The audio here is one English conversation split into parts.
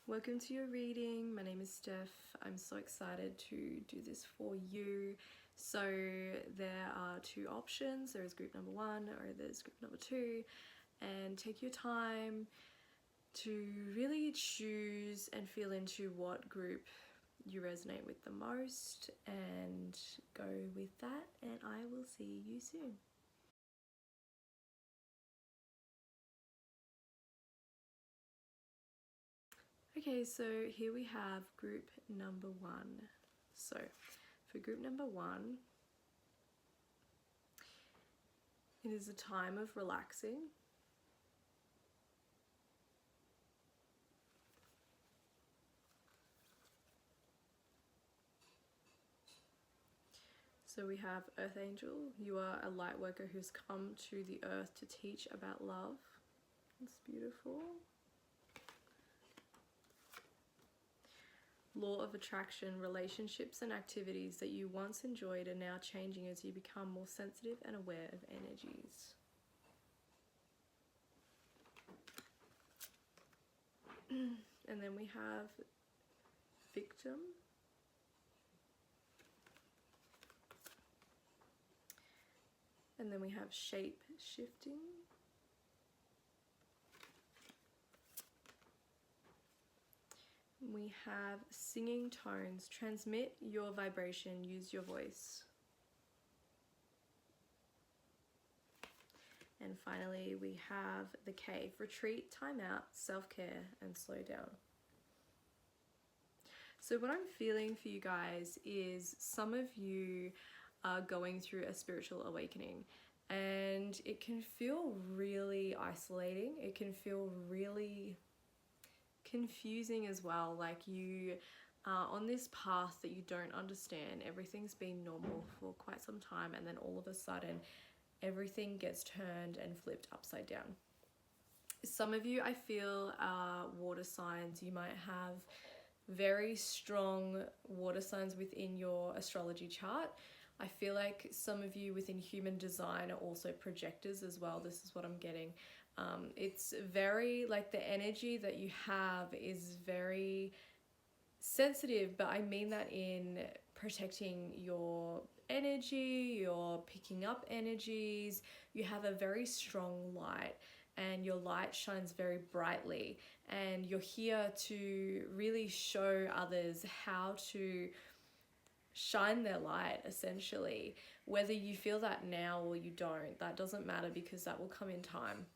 Welcome to your reading. My name is Steph. I'm so excited to do this for you. So there are two options. There is group number one or there's group number two, and take your time to really choose and feel into what group you resonate with the most and go with that, and I will see you soon. Okay, so here we have group number one. So for group number one, it is a time of relaxing. So we have Earth Angel. You are a light worker who's come to the earth to teach about love. It's beautiful. Law of attraction. Relationships and activities that you once enjoyed are now changing as you become more sensitive and aware of energies. And then we have Victim. And then we have Shape Shifting. We have Singing Tones. Transmit your vibration, use your voice. And finally, we have the Cave. Retreat, time out, self-care, and slow down. So what I'm feeling for you guys is some of you are going through a spiritual awakening, and it can feel really isolating. It can feel really confusing as well. Like you are on this path that you don't understand. Everything's been normal for quite some time, and then all of a sudden everything gets turned and flipped upside down. Some of you, I feel, are water signs. You might have very strong water signs within your astrology chart. I feel like some of you within human design are also projectors as well. This is what I'm getting. It's very, like, the energy that you have is very sensitive, but I mean that in protecting your energy, you're picking up energies, you have a very strong light, and your light shines very brightly, and you're here to really show others how to shine their light, essentially. Whether you feel that now or you don't, that doesn't matter, because that will come in time.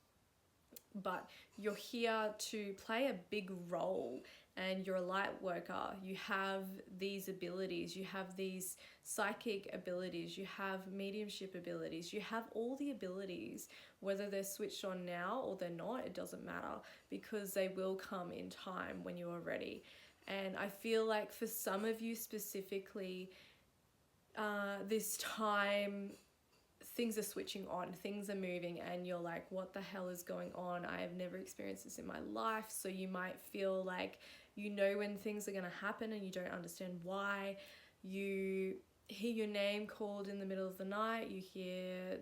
But you're here to play a big role, and you're a light worker. You have these abilities, you have these psychic abilities, you have mediumship abilities, you have all the abilities. Whether they're switched on now or they're not, it doesn't matter, because they will come in time when you are ready. And I feel like for some of you specifically, this time things are switching on, things are moving, and you're like, what the hell is going on? I have never experienced this in my life. So you might feel like you know when things are going to happen and you don't understand why. You hear your name called in the middle of the night. You hear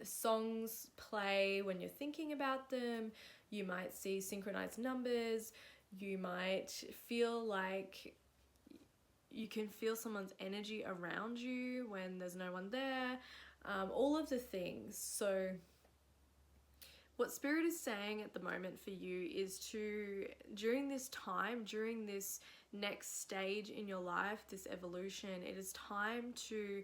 songs play when you're thinking about them. You might see synchronized numbers. You might feel like you can feel someone's energy around you when there's no one there, all of the things. So what Spirit is saying at the moment for you is to, during this time, during this next stage in your life, this evolution, it is time to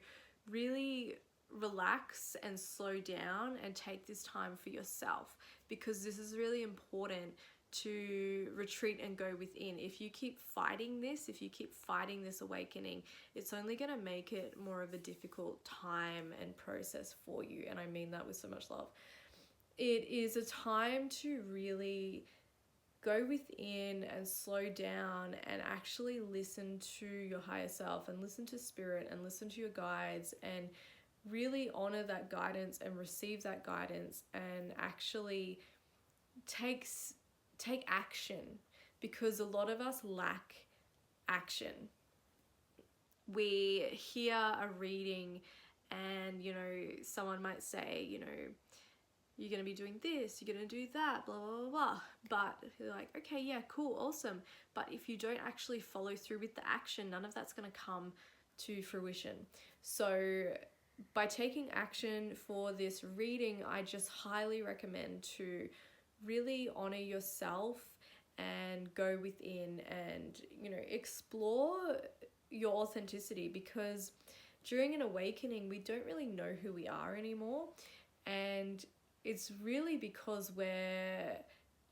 really relax and slow down and take this time for yourself, because this is really important to retreat and go within. If you keep fighting this, if you keep fighting this awakening, it's only going to make it more of a difficult time and process for you. And I mean that with so much love. It is a time to really go within and slow down and actually listen to your higher self and listen to Spirit and listen to your guides, and really honor that guidance and receive that guidance, and actually take action, because a lot of us lack action. We hear a reading and, someone might say, you're going to be doing this, you're going to do that, blah, blah, blah, blah. But you're like, okay, yeah, cool, awesome. But if you don't actually follow through with the action, none of that's going to come to fruition. So by taking action for this reading, I just highly recommend to really honor yourself and go within and, you know, explore your authenticity, because during an awakening, we don't really know who we are anymore. And it's really because we're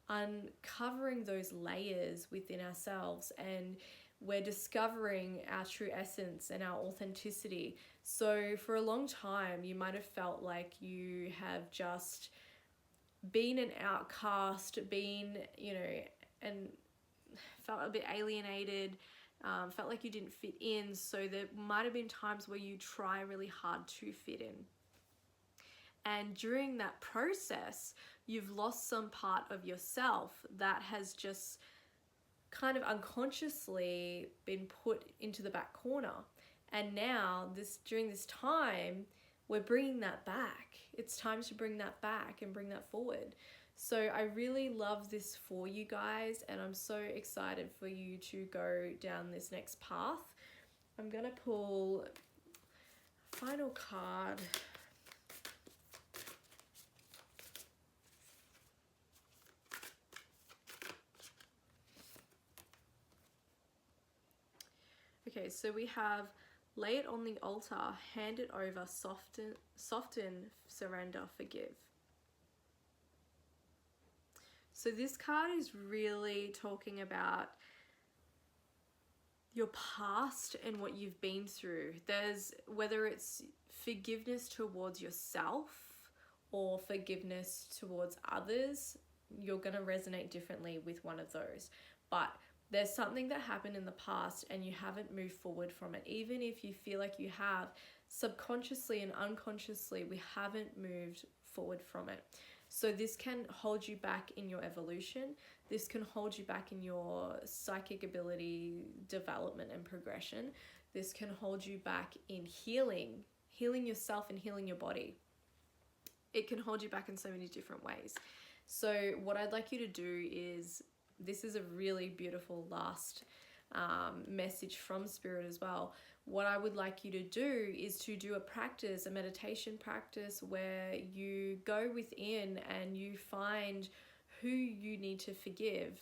uncovering those layers within ourselves and we're discovering our true essence and our authenticity. So for a long time, you might have felt like you have just been an outcast, been, you know, and felt a bit alienated, felt like you didn't fit in. So there might have been times where you try really hard to fit in. And during that process, you've lost some part of yourself that has just kind of unconsciously been put into the back corner. And now, during this time, we're bringing that back. It's time to bring that back and bring that forward. So I really love this for you guys, and I'm so excited for you to go down this next path. I'm going to pull final card. Okay, so we have lay it on the altar, hand it over, soften, surrender, forgive. So this card is really talking about your past and what you've been through. There's, whether it's forgiveness towards yourself or forgiveness towards others, you're going to resonate differently with one of those. But there's something that happened in the past and you haven't moved forward from it. Even if you feel like you have, subconsciously and unconsciously, we haven't moved forward from it. So this can hold you back in your evolution. This can hold you back in your psychic ability development and progression. This can hold you back in healing yourself and healing your body. It can hold you back in so many different ways. So what I'd like you to do is, this is a really beautiful last message from Spirit as well. What I would like you to do is to do a meditation practice where you go within and you find who you need to forgive,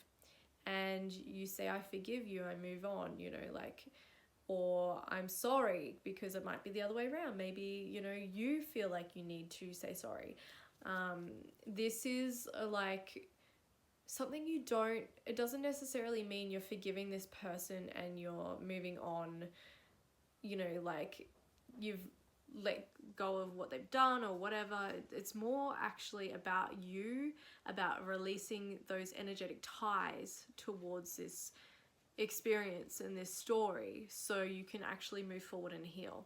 and you say, I forgive you, I move on, you know, like, or I'm sorry, because it might be the other way around. Maybe, you know, you feel like you need to say sorry. This is like something it doesn't necessarily mean you're forgiving this person and you're moving on, you know, like you've let go of what they've done or whatever. It's more actually about you, about releasing those energetic ties towards this experience and this story, so you can actually move forward and heal.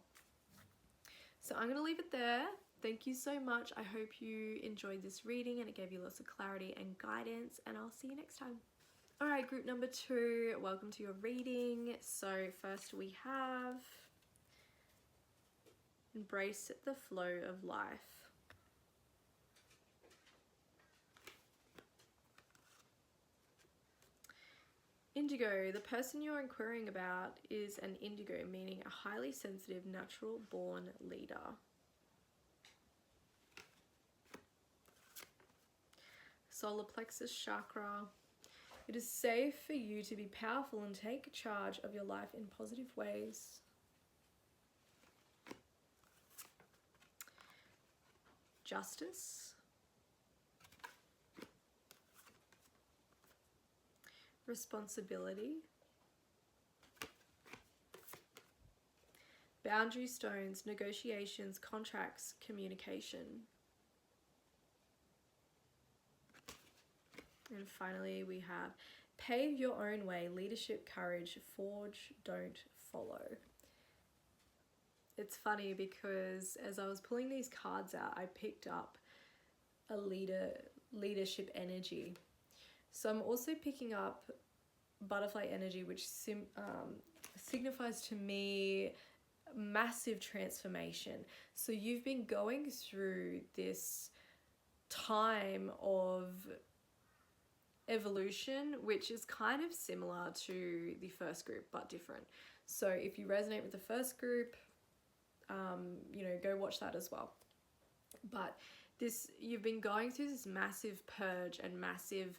So I'm going to leave it there. Thank you so much. I hope you enjoyed this reading and it gave you lots of clarity and guidance, and I'll see you next time. All right, group number 2, welcome to your reading. So first we have embrace the flow of life. Indigo, the person you're inquiring about is an indigo, meaning a highly sensitive, natural born leader. Solar plexus chakra. It is safe for you to be powerful and take charge of your life in positive ways. Justice. Responsibility. Boundary stones, negotiations, contracts, communication. And finally we have pave your own way, leadership, courage, forge, don't follow. It's funny because as I was pulling these cards out, I picked up a leadership energy. So I'm also picking up butterfly energy, which signifies to me massive transformation. So you've been going through this time of evolution, which is kind of similar to the first group but different. So if you resonate with the first group, go watch that as well. But you've been going through this massive purge and massive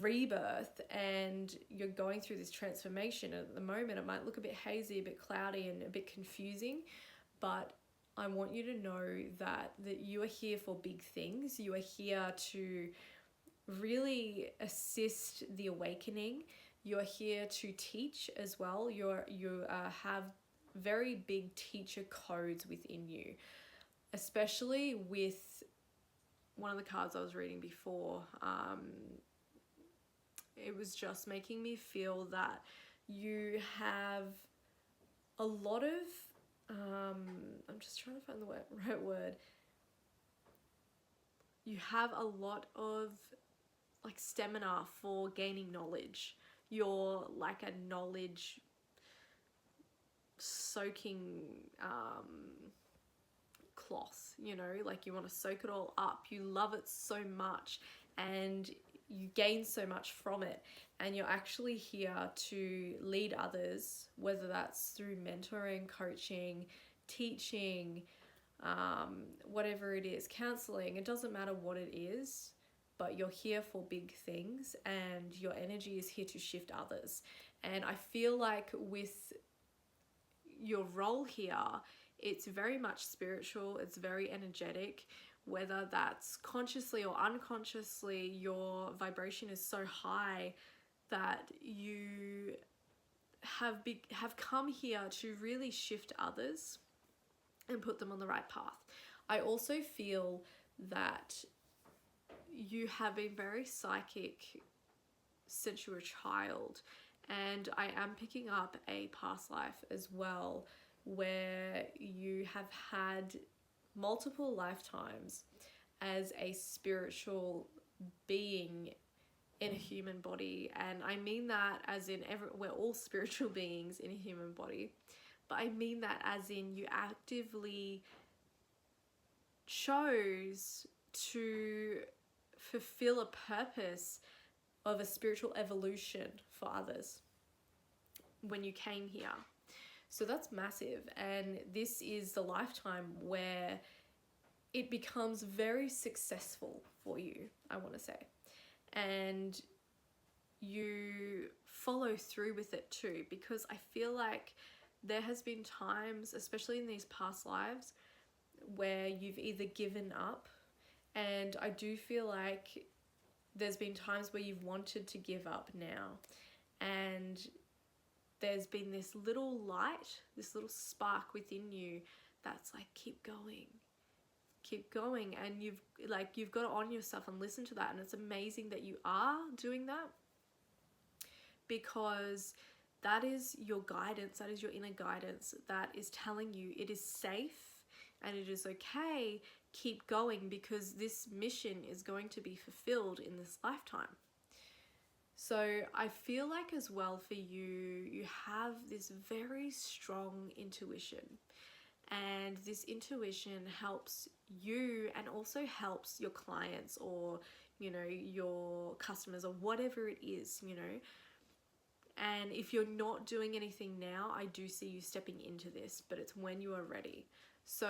rebirth, and you're going through this transformation. At the moment it might look a bit hazy, a bit cloudy, and a bit confusing, but I want you to know that you are here for big things. You are here to really assist the awakening. You're here to teach as well. You have very big teacher codes within you, especially with one of the cards I was reading before. It was just making me feel that you have a lot of I'm just trying to find the right word. You have a lot of like stamina for gaining knowledge. You're like a knowledge soaking cloth, like you want to soak it all up. You love it so much and you gain so much from it, and you're actually here to lead others, whether that's through mentoring, coaching, teaching, whatever it is, counseling. It doesn't matter what it is, but you're here for big things, and your energy is here to shift others. And I feel like with your role here, it's very much spiritual, it's very energetic. Whether that's consciously or unconsciously, your vibration is so high that you have come here to really shift others and put them on the right path. I also feel that you have been very psychic since you were a child, and I am picking up a past life as well where you have had multiple lifetimes as a spiritual being in a human body. And I mean that as in we're all spiritual beings in a human body, but I mean that as in you actively chose to fulfill a purpose of a spiritual evolution for others when you came here. So that's massive, and this is the lifetime where it becomes very successful for you, I want to say. And you follow through with it too, because I feel like there has been times, especially in these past lives, where you've either given up, and I do feel like there's been times where you've wanted to give up now, and there's been this little light, this little spark within you that's like, keep going, and you've got to honor yourself and listen to that. And it's amazing that you are doing that, because that is your guidance, that is your inner guidance that is telling you it is safe and it is okay, keep going, because this mission is going to be fulfilled in this lifetime. So I feel like as well for you have this very strong intuition, and this intuition helps you and also helps your clients or, your customers or whatever it is, And if you're not doing anything now, I do see you stepping into this, but it's when you are ready. So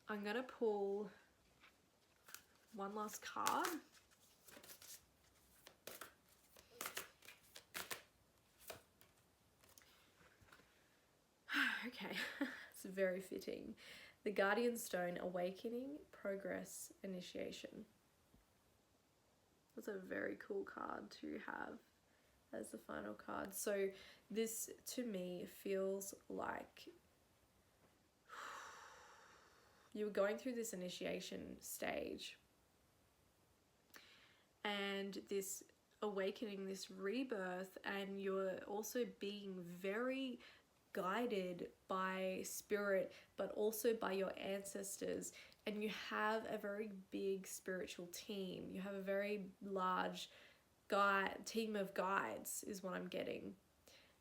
I'm going to pull one last card. Okay, it's very fitting. The Guardian Stone, Awakening, Progress, Initiation. That's a very cool card to have as the final card. So this, to me, feels like you were going through this initiation stage, and this awakening, this rebirth, and you're also being very guided by spirit, but also by your ancestors, and you have a very big spiritual team. You have a very large team of guides is what I'm getting,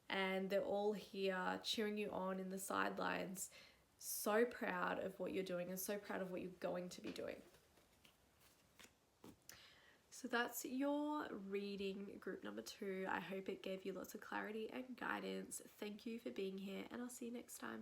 and they're all here cheering you on in the sidelines, so proud of what you're doing and so proud of what you're going to be doing. So that's your reading group number 2. I hope it gave you lots of clarity and guidance. Thank you for being here, and I'll see you next time.